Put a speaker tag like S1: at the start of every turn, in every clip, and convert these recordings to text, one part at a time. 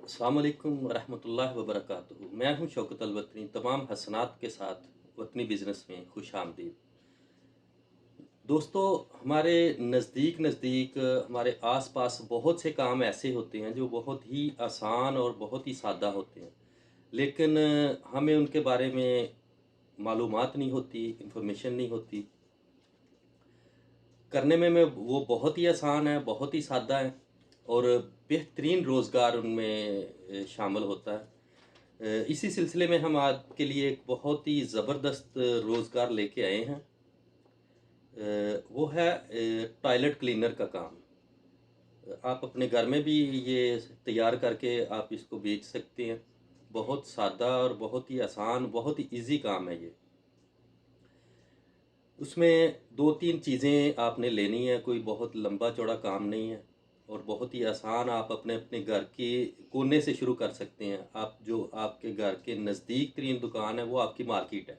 S1: अस्सलाम वालेकुम वरहमतुल्लाहि वबरकातुहू। मैं हूं शौकत अलवतनी। तमाम हसनात के साथ वतनी बिज़नेस में खुश आमदीद। दोस्तों, हमारे नज़दीक नज़दीक हमारे आस-पास बहुत से काम ऐसे होते हैं जो बहुत ही आसान और बहुत ही सादा होते हैं। लेकिन हमें उनके बारे में मालूमात नहीं होती, इन्फॉर्मेशन नहीं होती। करने में वो बहुत ही आसान है, बहुत ही सादा है और बेहतरीन रोज़गार उनमें शामिल होता है। इसी सिलसिले में हम आज के लिए एक बहुत ही ज़बरदस्त रोज़गार लेके आए हैं। वो है टॉयलेट क्लीनर का काम। आप अपने घर में भी ये तैयार करके आप इसको बेच सकते हैं। बहुत सादा और बहुत ही आसान, बहुत ही ईज़ी काम है ये। उसमें 2-3 चीज़ें आपने लेनी है, कोई बहुत लंबा चौड़ा काम नहीं है और बहुत ही आसान। आप अपने अपने घर के कोने से शुरू कर सकते हैं। आप जो आपके घर के नज़दीक तरीन दुकान है वो आपकी मार्केट है,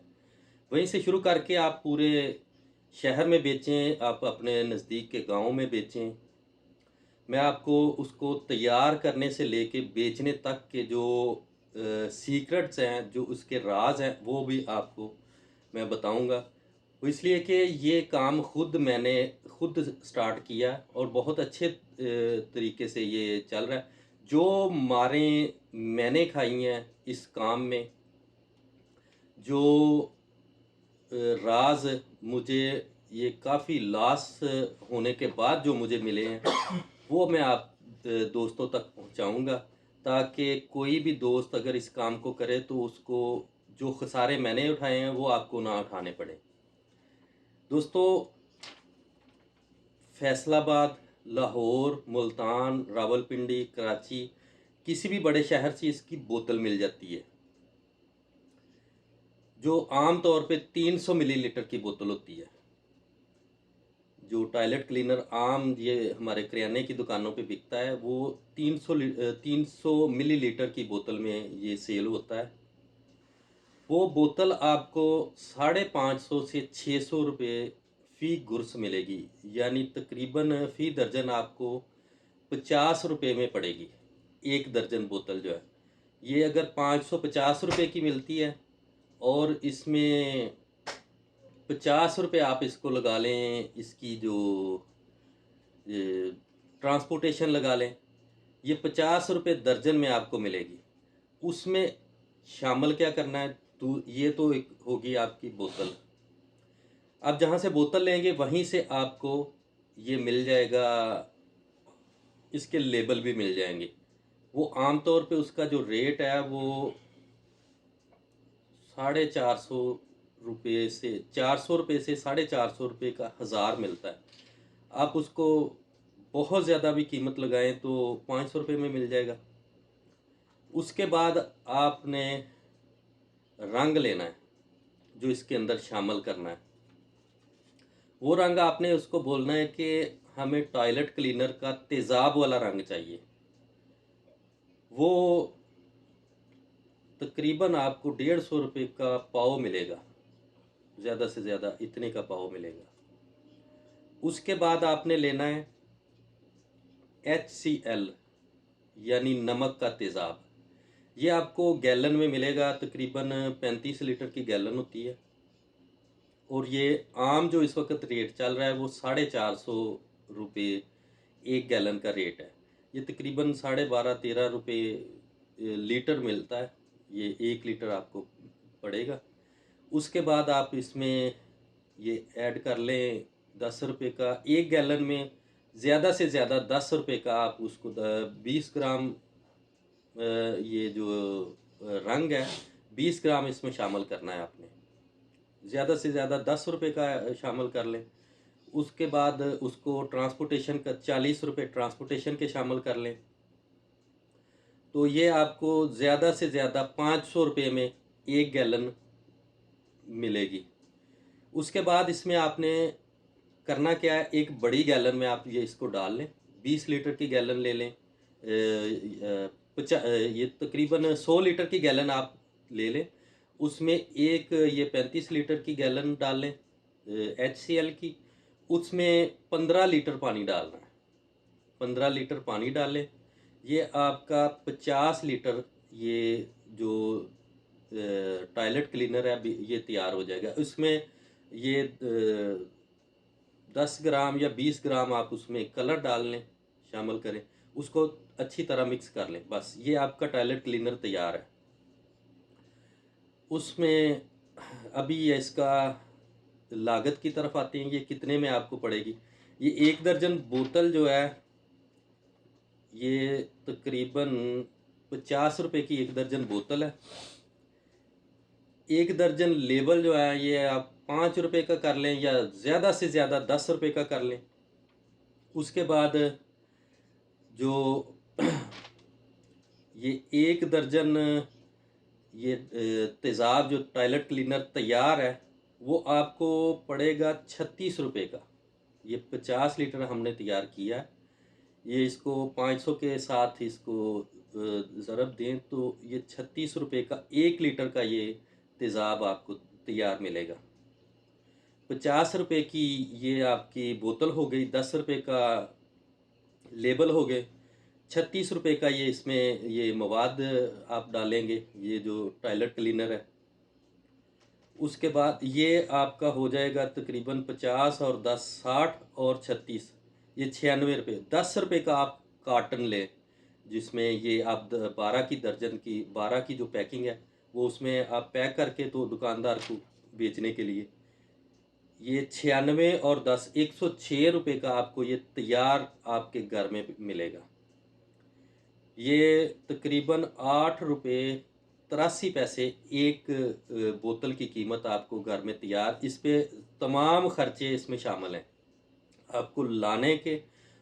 S1: वहीं से शुरू करके आप पूरे शहर में बेचें, आप अपने नज़दीक के गाँव में बेचें। मैं आपको उसको तैयार करने से लेके बेचने तक के जो सीक्रेट्स हैं, जो उसके राज़ हैं, वो भी आपको मैं बताऊँगा। वो इसलिए कि ये काम मैंने खुद स्टार्ट किया और बहुत अच्छे तरीके से ये चल रहा है। जो मारें मैंने खाई हैं इस काम में, जो राज़ मुझे ये काफ़ी लॉस होने के बाद जो मुझे मिले हैं, वो मैं आप दोस्तों तक पहुँचाऊँगा, ताकि कोई भी दोस्त अगर इस काम को करे तो उसको जो खसारे मैंने उठाए हैं वो आपको ना उठाने पड़े। दोस्तों, फैसलाबाद, लाहौर, मुल्तान, रावलपिंडी, कराची, किसी भी बड़े शहर से इसकी बोतल मिल जाती है, जो आम तौर पे 300 मिलीलीटर की बोतल होती है। जो टॉयलेट क्लीनर आम ये हमारे किराने की दुकानों पे बिकता है, वो 300 मिलीलीटर की बोतल में ये सेल होता है। वो बोतल आपको 550 से 600 रुपये फ़ी गुर्स मिलेगी, यानी तकरीबन फ़ी दर्जन आपको 50 रुपये में पड़ेगी, 1 दर्जन बोतल जो है। ये अगर 550 रुपये की मिलती है और इसमें 50 रुपये आप इसको लगा लें, इसकी जो ये ट्रांसपोर्टेशन लगा लें, ये 50 रुपये दर्जन में आपको मिलेगी। उसमें शामिल क्या करना है, तो ये तो एक होगी आपकी बोतल। आप जहाँ से बोतल लेंगे वहीं से आपको ये मिल जाएगा, इसके लेबल भी मिल जाएंगे। वो आम तौर पे उसका जो रेट है वो 450 रुपये से 400 रुपये से 450 रुपये का हज़ार मिलता है। आप उसको बहुत ज़्यादा भी कीमत लगाएं तो 500 रुपये में मिल जाएगा। उसके बाद आपने रंग लेना है जो इसके अंदर शामिल करना है। वो रंग आपने उसको बोलना है कि हमें टॉयलेट क्लीनर का तेज़ाब वाला रंग चाहिए। वो तकरीबन आपको 150 रुपये का पाव मिलेगा, ज़्यादा से ज़्यादा इतने का पाव मिलेगा। उसके बाद आपने लेना है HCl, यानी नमक का तेज़ाब। ये आपको गैलन में मिलेगा, तकरीबन 35 लीटर की गैलन होती है और ये आम जो इस वक्त रेट चल रहा है वो 450 रुपये 1 गैलन का रेट है। ये तकरीबन 12.5-13 रुपये लीटर मिलता है। ये 1 लीटर आपको पड़ेगा। उसके बाद आप इसमें ये ऐड कर लें 10 रुपये का 1 गैलन में, ज़्यादा से ज़्यादा 10 रुपये का आप उसको 20 ग्राम ये जो रंग है 20 ग्राम इसमें शामिल करना है आपने। ज़्यादा से ज़्यादा 10 रुपये का शामिल कर लें। उसके बाद उसको ट्रांसपोर्टेशन का 40 रुपये ट्रांसपोर्टेशन के शामिल कर लें, तो ये आपको ज़्यादा से ज़्यादा 500 रुपये में 1 गैलन मिलेगी। उसके बाद इसमें आपने करना क्या है, एक बड़ी गैलन में आप ये इसको डाल लें। 20 लीटर की गैलन ले लें। ये तकरीबन 100 लीटर की गैलन आप ले लें। उसमें एक ये 35 लीटर की गैलन डाल लें HCl की। उसमें 15 लीटर पानी डालना है। 15 लीटर पानी डालें। ये आपका 50 लीटर ये जो टॉयलेट क्लीनर है अभी ये तैयार हो जाएगा। उसमें ये 10 ग्राम या 20 ग्राम आप उसमें कलर डाल लें, शामिल करें, उसको अच्छी तरह मिक्स कर लें, बस ये आपका टॉयलेट क्लीनर तैयार है। उसमें अभी ये इसका लागत की तरफ आते हैं, ये कितने में आपको पड़ेगी। ये 1 दर्जन बोतल जो है ये तकरीबन 50 रुपए की 1 दर्जन बोतल है। 1 दर्जन लेबल जो है ये आप 5 रुपए का कर लें या ज़्यादा से ज़्यादा 10 रुपए का कर लें। उसके बाद जो ये 1 दर्जन ये तेज़ाब जो टॉयलेट क्लीनर तैयार है वो आपको पड़ेगा 36 रुपए का। ये 50 लीटर हमने तैयार किया है। ये इसको 500 के साथ इसको ज़रब दें तो ये 36 रुपए का 1 लीटर का ये तेज़ाब आपको तैयार मिलेगा। 50 रुपए की ये आपकी बोतल हो गई, 10 रुपए का लेबल हो गए, 36 रुपए का ये इसमें ये मवाद आप डालेंगे, ये जो टॉयलेट क्लीनर है। उसके बाद ये आपका हो जाएगा तकरीबन 50 और 10 60 और 36 ये 96 रुपये। 10 रुपये का आप कार्टन लें जिसमें ये आप 12 की दर्जन की 12 की जो पैकिंग है वो उसमें आप पैक करके तो दुकानदार को बेचने के लिए ये 96 और 10 106 रुपये का आपको ये तैयार आपके घर में मिलेगा। ये तकरीबन 8 रुपये 83 पैसे एक बोतल की कीमत आपको घर में तैयार, इस पे तमाम खर्चे इसमें शामिल हैं आपको लाने के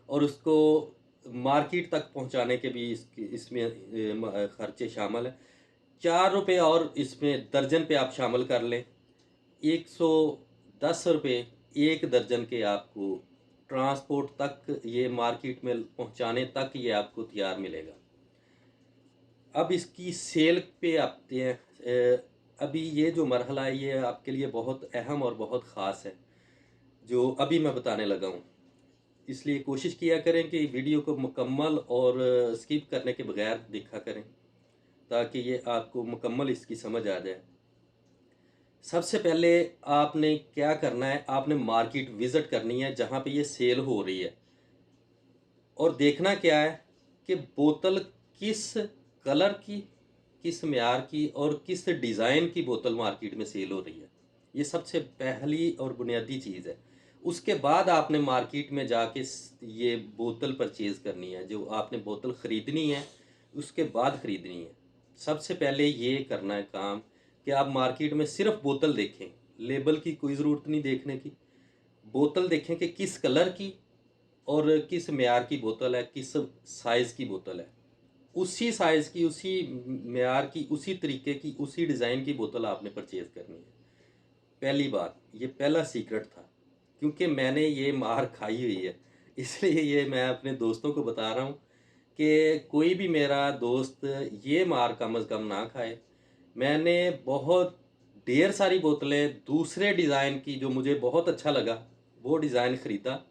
S1: और उसको मार्केट तक पहुंचाने के भी इसमें खर्चे शामिल हैं। 4 रुपये और इसमें दर्जन पे आप शामिल कर लें, 110 रुपये 1 दर्जन के आपको ट्रांसपोर्ट तक ये मार्केट में पहुंचाने तक ये आपको तैयार मिलेगा। अब इसकी सेल पे आते हैं। अभी ये जो मरहला है ये आपके लिए बहुत अहम और बहुत ख़ास है जो अभी मैं बताने लगा हूँ। इसलिए कोशिश किया करें कि वीडियो को मुकम्मल और स्किप करने के बगैर देखा करें ताकि ये आपको मुकम्मल इसकी समझ आ जाए। सबसे पहले आपने क्या करना है, आपने मार्केट विज़िट करनी है जहाँ पे ये सेल हो रही है और देखना क्या है कि बोतल किस कलर की, किस म्यार की और किस डिज़ाइन की बोतल मार्केट में सेल हो रही है। ये सबसे पहली और बुनियादी चीज़ है। उसके बाद आपने मार्केट में जाके ये बोतल परचेज़ करनी है, जो आपने बोतल ख़रीदनी है उसके बाद ख़रीदनी है। सबसे पहले ये करना है काम कि आप मार्केट में सिर्फ बोतल देखें, लेबल की कोई ज़रूरत नहीं देखने की। बोतल देखें कि किस कलर की और किस म्यार की बोतल है, किस साइज़ की बोतल है। उसी साइज़ की, उसी म्यार की, उसी तरीके की, उसी डिज़ाइन की बोतल आपने परचेज़ करनी है। पहली बात, ये पहला सीक्रेट था, क्योंकि मैंने ये मार खाई हुई है, इसलिए ये मैं अपने दोस्तों को बता रहा हूँ कि कोई भी मेरा दोस्त ये मार कम अज़ कम ना खाए। मैंने बहुत ढेर सारी बोतलें दूसरे डिज़ाइन की जो मुझे बहुत अच्छा लगा, वो डिज़ाइन ख़रीदा,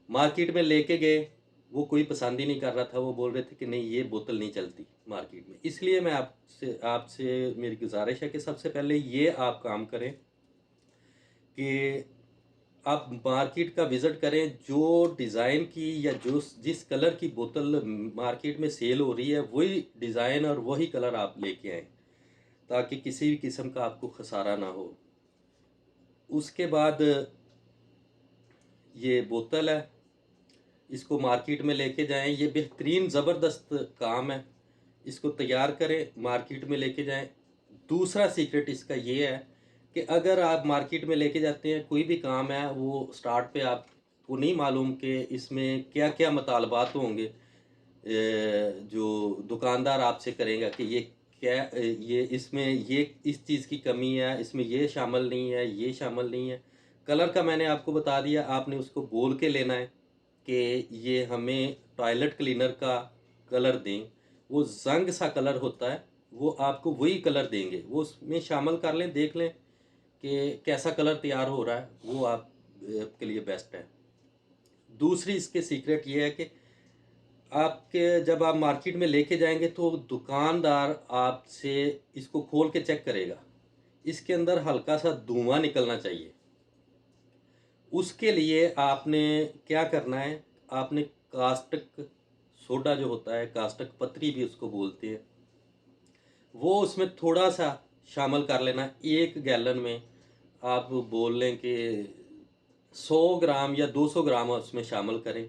S1: मार्केट में लेके गए, वो कोई पसंद ही नहीं कर रहा था, वो बोल रहे थे कि नहीं ये बोतल नहीं चलती मार्केट में। इसलिए मैं आपसे आपसे मेरी गुज़ारिश है कि सबसे पहले ये आप काम करें कि आप मार्केट का विज़िट करें, जो डिज़ाइन की या जो जिस कलर की बोतल मार्केट में सेल हो रही है, वही डिज़ाइन और वही कलर आप लेके आएँ, ताकि किसी भी किस्म का आपको खसारा ना हो। उसके बाद ये बोतल है, इसको मार्केट में लेके जाएँ, ये बेहतरीन ज़बरदस्त काम है, इसको तैयार करें, मार्केट में लेके जाएँ। दूसरा सीक्रेट इसका ये है कि अगर आप मार्केट में लेके जाते हैं, कोई भी काम है, वो स्टार्ट पे आपको नहीं मालूम कि इसमें क्या-क्या मुतालबात होंगे, जो दुकानदार आपसे करेगा कि ये क्या ये इसमें ये इस चीज़ की कमी है, इसमें ये शामिल नहीं है, ये शामिल नहीं है। कलर का मैंने आपको बता दिया, आपने उसको बोल के लेना है कि ये हमें टॉयलेट क्लीनर का कलर दें। वो ज़ंग सा कलर होता है, वो आपको वही कलर देंगे, वो उसमें शामिल कर लें, देख लें कि कैसा कलर तैयार हो रहा है, वो आपके लिए बेस्ट है। दूसरी इसके सीक्रेट ये है कि आपके जब आप मार्केट में लेके जाएँगे तो दुकानदार आपसे इसको खोल के चेक करेगा। इसके अंदर हल्का-सा धुआँ निकलना चाहिए। उसके लिए आपने क्या करना है, आपने कास्टिक सोडा जो होता है, कास्टिक पत्री भी उसको बोलते हैं, वो उसमें थोड़ा-सा शामिल कर लेना। 1 गैलन में आप बोल लें कि 100 ग्राम या 200 ग्राम उसमें शामिल करें,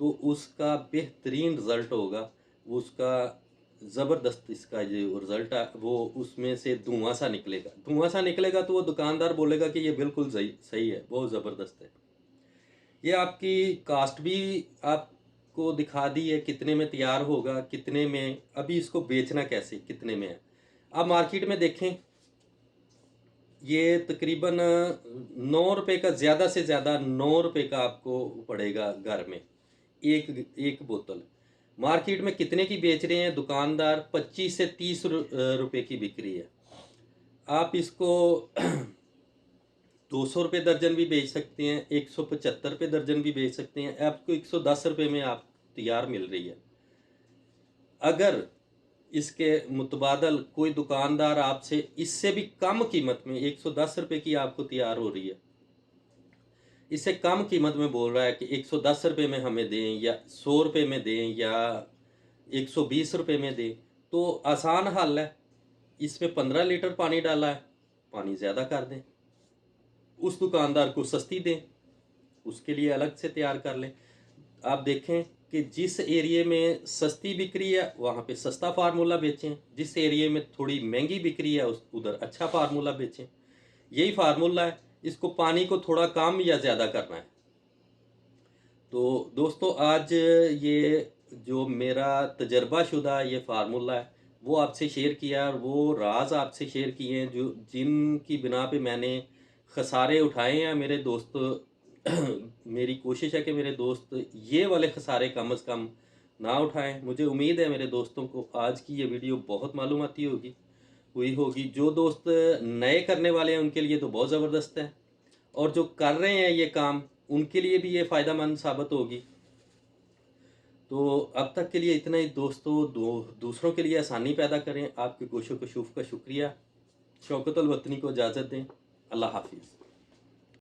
S1: तो उसका बेहतरीन रिज़ल्ट होगा। उसका ज़बरदस्त इसका जो रिज़ल्ट है, वो उसमें से धुआँ-सा निकलेगा। धुआँ-सा निकलेगा तो वो दुकानदार बोलेगा कि ये बिल्कुल सही सही है, बहुत ज़बरदस्त है। ये आपकी कॉस्ट भी आपको दिखा दी है, कितने में तैयार होगा, कितने में, अभी इसको बेचना कैसे, कितने में है। आप मार्केट में देखें, ये तकरीबन ₹9 का, ज़्यादा से ज़्यादा ₹9 का आपको पड़ेगा घर में, एक बोतल। मार्केट में कितने की बेच रहे हैं दुकानदार? 25 से 30 रुपए की बिक रही है। आप इसको ₹200 दर्जन भी बेच सकते हैं, ₹175 दर्जन भी बेच सकते हैं, आपको ₹110 में आप तैयार मिल रही है। अगर इसके मुतबादल कोई दुकानदार आपसे इससे भी कम कीमत में, ₹110 की आपको तैयार हो रही है, इससे कम कीमत में बोल रहा है कि ₹110 में हमें दें या ₹100 में दें या ₹120 में दें, तो आसान हल है। इसमें 15 लीटर पानी डाला है, पानी ज़्यादा कर दें। उस दुकानदार को सस्ती दें, उसके लिए अलग से तैयार कर लें। आप देखें कि जिस एरिये में सस्ती बिक रही है वहाँ पे सस्ता फार्मूला बेचें, जिस एरिये में थोड़ी महंगी बिक रही है उस उधर अच्छा फार्मूला बेचें। यही फार्मूला है, इसको पानी को थोड़ा कम या ज़्यादा करना है। तो दोस्तों, आज ये जो मेरा तजर्बाशुदा ये फार्मूला है वो आपसे शेयर किया, और वो राज आपसे शेयर किए हैं जो जिनकी बिना पे मैंने खसारे उठाए हैं मेरे दोस्त। मेरी कोशिश है कि मेरे दोस्त ये वाले खसारे कम से कम ना उठाएं। मुझे उम्मीद है मेरे दोस्तों को आज की ये वीडियो बहुत मालूमाती हुई होगी। जो दोस्त नए करने वाले हैं उनके लिए तो बहुत ज़बरदस्त है, और जो कर रहे हैं ये काम उनके लिए भी ये फ़ायदेमंद साबित होगी। तो अब तक के लिए इतना ही दोस्तों। दूसरों के लिए आसानी पैदा करें। आपकी कोशिशों को शुभ का शुक्रिया। शौकत अल वतनी को इजाज़त दें। अल्लाह हाफिज़।